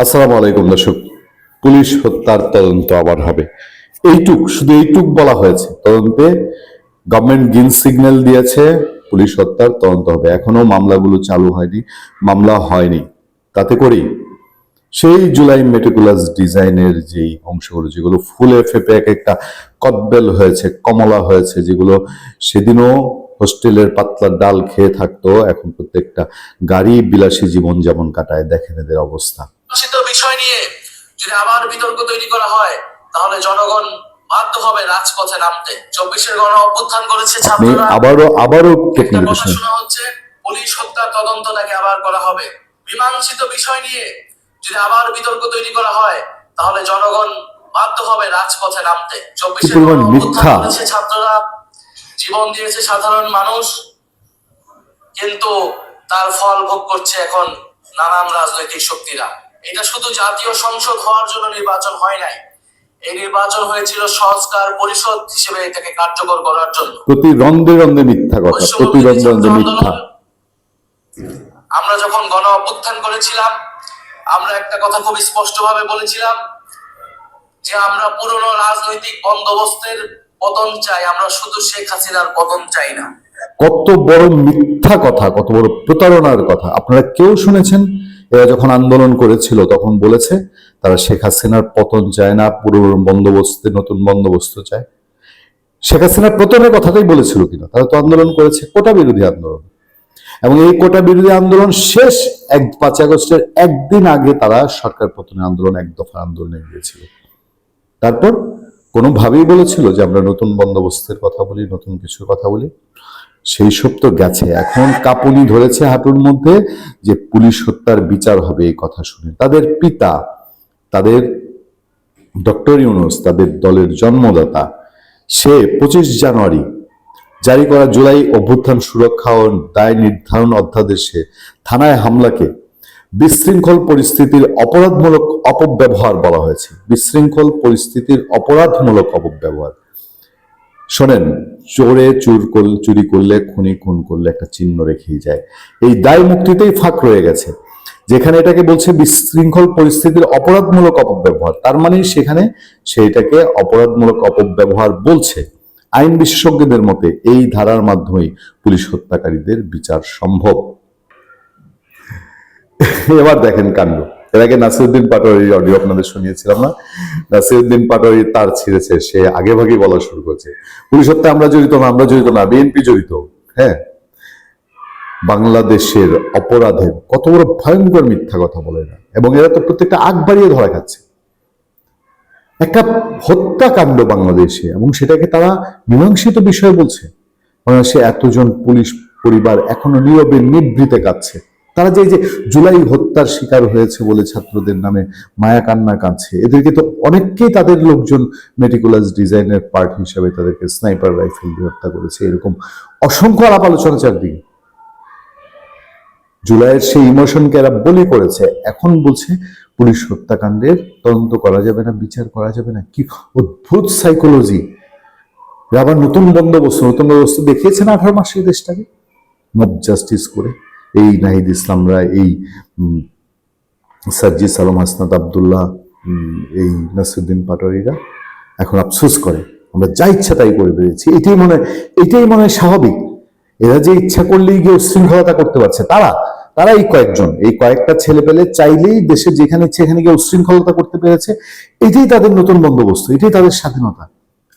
আসসালামু আলাইকুম দর্শক। পুলিশ হত্যার তদন্ত আবার হবে, শুধু এইটুক বলা হয়েছে। তদন্তে গভর্নমেন্ট গ্রিন সিগন্যাল দিয়েছে, পুলিশ হত্যার তদন্ত হবে। এখনো মামলাগুলো চালু হয়নি, মামলা হয়নি। তাতে করেই সেই জুলাই মেটিকুলাস ডিজাইনের যেই অংশগুলো, যেগুলো ফুলে ফেপে এক একটা কদবেল হয়েছে, কমলা হয়েছে, যেগুলো সেদিনও হোস্টেলের পাতলা ডাল খেয়ে থাকতো, এখন প্রত্যেকটা গাড়ি বিলাসী জীবন যেমন কাটায়, দেখেন এদের অবস্থা। বিষয় নিয়ে যদি আবার বিতর্ক তৈরি করা হয়, তাহলে জনগণ বাধ্য হবে রাজপথে নামতে। 24-এর গণ অভ্যুত্থান করেছে ছাত্ররা, আবারও শোনা হচ্ছে পুলিশ হত্যার তদন্ত নাকি আবার করা হবে। মীমাংসিত বিষয় নিয়ে যদি আবার বিতর্ক তৈরি করা হয়, তাহলে জনগণ বাধ্য হবে রাজপথে নামতে। 24-এর গণ অভ্যুত্থান করেছে ছাত্ররা, জীবন দিয়েছে সাধারণ মানুষ, কিন্তু তার ফল ভোগ করছে এখন নানান রাজনৈতিক শক্তিরা। এটা শুধু জাতীয় সংসদ হওয়ার জন্য নির্বাচন হয় নাই, এই নির্বাচন হয়েছিল সংস্কার পরিষদ হিসেবে এটাকে কার্যকর করার জন্য। প্রতি রন্ধে রন্ধে মিথ্যা কথা, প্রতি রন্ধে রন্ধে মিথ্যা। আমরা যখন গণ অভ্যুত্থান করেছিলাম, আমরা একটা কথা খুব স্পষ্টভাবে বলেছিলাম যে আমরা পুরনো রাজনৈতিক বন্দোবস্তের পতন চাই, আমরা শুধু শেখ হাসিনার পতন চাই না। কত বড় মিথ্যা কথা, কত বড় প্রতারণার কথা। আপনারা কেউ শুনেছেন? এরা যখন আন্দোলন করেছিল তখন বলেছে তারা শেখ হাসিনার পতন চায় না, পুরনো বন্দোবস্তে নতুন বন্দোবস্ত চায়। শেখ হাসিনার পতনের কথাটাই বলেছিল কিনা? তারা তো আন্দোলন করেছে কোটা বিরোধী আন্দোলন, এবং এই কোটা বিরোধী আন্দোলন শেষ 5 আগস্টের একদিন আগে তারা সরকার পতনের আন্দোলন, এক দফা আন্দোলনে গিয়েছিল। তারপর কোনোভাবেই বলেছিল যে আমরা নতুন বন্দোবস্তের কথা বলি, নতুন কিছুর কথা বলি। সেই সব তো গেছে। এখন কাঁপুনি ধরেছে হাঁটুর মধ্যে যে পুলিশ হত্যার বিচার হবে এই কথা শুনে। তাদের পিতা, তাদের ডক্টর ইউনূস, তাদের দলের জন্মদাতা, সে 25 জানুয়ারি জারি করা জুলাই অভ্যুত্থান সুরক্ষা ও দায় নির্ধারণ অধ্যাদেশে থানায় হামলাকে বিশৃঙ্খল পরিস্থিতির অপরাধমূলক অপব্যবহার বলা হয়েছে। বিশৃঙ্খল পরিস্থিতির অপরাধমূলক অপব্যবহার। শোনেন, চুরি করলে, খুন করলে একটা চিহ্ন রেখেই যায়। এই দায় মুক্তিতেই ফাঁক রয়ে গেছে। যেখানে এটাকে বলছে বিশৃঙ্খল পরিস্থিতির অপরাধমূলক অপব্যবহার, তার মানে সেখানে সেইটাকে অপরাধমূলক অপব্যবহার বলছে। আইন বিশেষজ্ঞদের মতে এই ধারার মাধ্যমেই পুলিশ হত্যাকারীদের বিচার সম্ভব। এবার দেখেন কাণ্ড। এর আগে নাসিরউদ্দিন পাটোয়ারির অডিও আপনাদের শুনিয়েছিলাম না? নাসিরউদ্দিন পাটোয়ারি তার ছিঁড়েছে, সে আগে ভাগে বলা শুরু করেছে পুলিশ হত্যা আমরা জড়িত না, বিএনপি জড়িত। হ্যাঁ, বাংলাদেশের অপরাধের কত বড় ভয়ঙ্কর মিথ্যা কথা বলে না, এবং এরা তো প্রত্যেকটা আগ বাড়িয়ে ধরা খাচ্ছে। একটা হত্যাকাণ্ড বাংলাদেশে, এবং সেটাকে তারা মীমাংসিত বিষয় বলছে। বাংলাদেশে এতজন পুলিশ পরিবার এখনো নীরবে নিভৃতে কাঁদছে। তারা যে জুলাই হত্যার শিকার হয়েছে বলে ছাত্রদের নামে মায়া কান্না কাঁদছে, এদেরকে তো অনেককেই তাদের লোকজন মেটিকুলাস ডিজাইনের পার্ট হিসেবে তাদেরকে স্নাইপার রাইফেল দিয়ে হত্যা করেছে। এরকম অসংখ্য আলাপ আলোচনা চারদিকে। জুলাইয়ের সেই ইমোশনকে এরা বলি করেছে, এখন বলছে পুলিশ হত্যাকাণ্ডের তদন্ত করা যাবে না, বিচার করা যাবে না। কি অদ্ভুত সাইকোলজি! আবার নতুন বন্দোবস্ত দেখিয়েছে না 18 মাসে দেশটাকে মব জাস্টিস করে। এই নাহিদ ইসলামরা, এই সাজ্জিদ আলম, হাসনাত আবদুল্লাহ, এই নাসিরউদ্দিন পাটোয়ারিরা এখন আফসোস করে আমরা যা ইচ্ছা তাই করে বেরিয়েছি। এটাই মনে হয় স্বাভাবিক। এরা যে ইচ্ছা করলেই গিয়ে উশৃঙ্খলতা করতে পারছে, তারা এই কয়েকটা ছেলে পেলে চাইলেই দেশে যেখানে ইচ্ছে এখানে গিয়ে উশৃঙ্খলতা করতে পেরেছে। এটাই তাদের নতুন বন্দোবস্ত, এটাই তাদের স্বাধীনতা।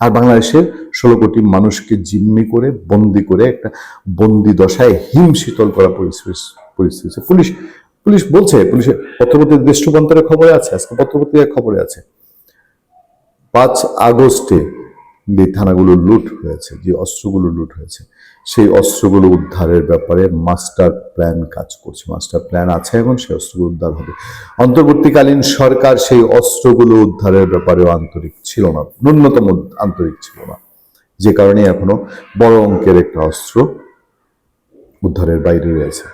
আর বাংলাদেশের 16 কোটি মানুষকে জিম্মি করে, বন্দি করে, একটা বন্দি দশায় হিমশীতল করা পরিস্থিতি। পুলিশ বলছে, পুলিশের পত্রপত্রিকার দৃষ্টিবন্তরের খবরে আছে, আজকে পত্রপত্রিকার খবরে আছে 5 আগস্টে যে থানাগুলো লুট হয়েছে, যে অস্ত্রগুলো লুট হয়েছে, সেই অস্ত্রগুলো উদ্ধারের ব্যাপারে মাস্টার প্ল্যান কাজ করছে। মাস্টার প্ল্যান আছে, এখন সেই অস্ত্রগুলো উদ্ধার হবে। অন্তর্বর্তীকালীন সরকার সেই অস্ত্রগুলো উদ্ধারের ব্যাপারেও আন্তরিক ছিল না, ন্যূনতম আন্তরিক ছিল না, যে কারণে এখনো বড় অঙ্কের একটা অস্ত্র উদ্ধারের বাইরে রয়েছে।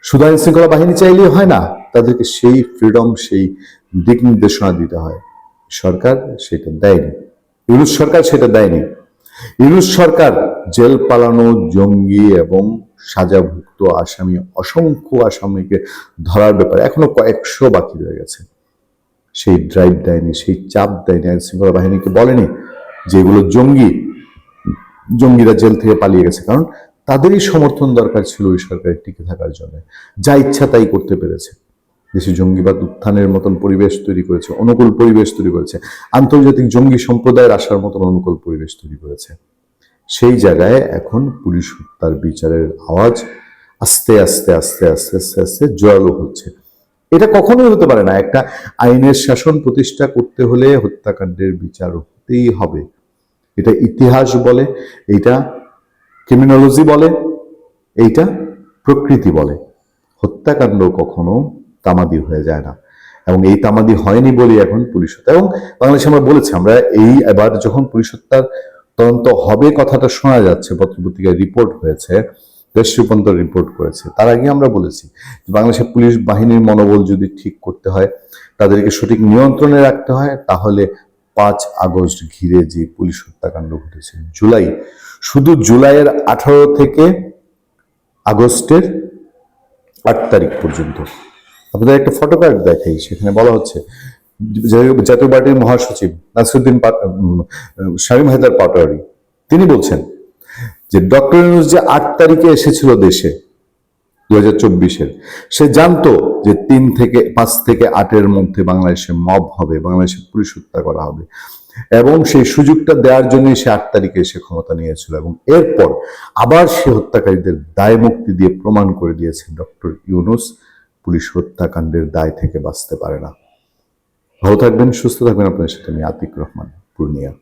শুধু আইন শৃঙ্খলা বাহিনী চাইলেই হয় না, তাদেরকে সেই ফ্রিডম, সেই দিক নির্দেশনা দিতে হয়। সরকার সেটা দেয়নি, ইউনূস সরকার সেটা দেয়নি। ইউনূস সরকার জেল পালানো জঙ্গি এবং সাজাভুক্ত আসামি, অসংখ্য আসামিকে ধরার ব্যাপারে এখনো কয়েকশো বাকি রয়ে গেছে। সেই ড্রাইভ দেয়নি, সেই চাপ দেয়নি, আইন শৃঙ্খলা বাহিনীকে বলেনি যে এগুলো জঙ্গিরা জেল থেকে পালিয়ে গেছে, কারণ তাদেরই সমর্থন দরকার ছিল ওই সরকারের টিকে থাকার জন্য। যা ইচ্ছা তাই করতে পেরেছে, দেশে জঙ্গিবাদ উত্থানের মতন পরিবেশ তৈরি করেছে, অনুকূল পরিবেশ তৈরি করেছে, আন্তর্জাতিক জঙ্গি সম্প্রদায়ের আসার মতন অনুকূল পরিবেশ তৈরি করেছে। সেই জায়গায় এখন পুলিশ হত্যার বিচারের আওয়াজ আস্তে আস্তে আস্তে আস্তে আস্তে আস্তে জোরালো হচ্ছে। এটা কখনোই হতে পারে না। একটা আইনের শাসন প্রতিষ্ঠা করতে হলে হত্যাকাণ্ডের বিচার হতেই হবে। এটা ইতিহাস বলে, এইটা ক্রিমিনোলজি বলে, এইটা প্রকৃতি বলে। হত্যাকাণ্ড কখনো তামাদি হয়ে যায় না, এবং এই তামাদি হয়নি বলে এখন পুলিশ হত্যা। এবং বাংলাদেশে আমরা বলেছি, আমরা এই এবার যখন পুলিশ হত্যার তদন্ত হবে কথাটা শোনা যাচ্ছে, পত্রপত্রিকায় রিপোর্ট হয়েছে, দেশ রূপান্তর রিপোর্ট করেছে, তার আগে আমরা বলেছি যে বাংলাদেশের পুলিশ বাহিনীর মনোবল যদি ঠিক করতে হয়, তাদেরকে সঠিক নিয়ন্ত্রণে রাখতে হয়, তাহলে 5 আগস্ট ঘিরে যে পুলিশ হত্যাকাণ্ড ঘটেছে, শুধু জুলাইয়ের 18 থেকে আগস্টের 8 তারিখ পর্যন্ত, আপনাদের একটা ফটো কার্ড দেখাই, সেখানে বলা হচ্ছে জাতীয় পার্টির মহাসচিব নাসিরুদ্দিন শামীম হায়দার পাটোয়ারি, তিনি বলছেন যে ডক্টর ইউনূস যে 8 তারিখে এসেছিল দেশে 2024-এর, সে জানতো যে 5 থেকে 8-এর মধ্যে বাংলাদেশে মব হবে, বাংলাদেশে পুলিশ হত্যা করা হবে, এবং সেই সুযোগটা দেওয়ার জন্যই সে 8 তারিখে এসে ক্ষমতা নিয়েছিল। এবং এরপর আবার সে হত্যাকারীদের দায় মুক্তি দিয়ে প্রমাণ করে দিয়েছে ডক্টর ইউনূস পুলিশ হত্যাকাণ্ডের দায় থেকে বাঁচতে পারে না। ভালো থাকবেন, সুস্থ থাকবেন। আপনাদের সাথে আমি আতিক রহমান, পূর্ণিয়া।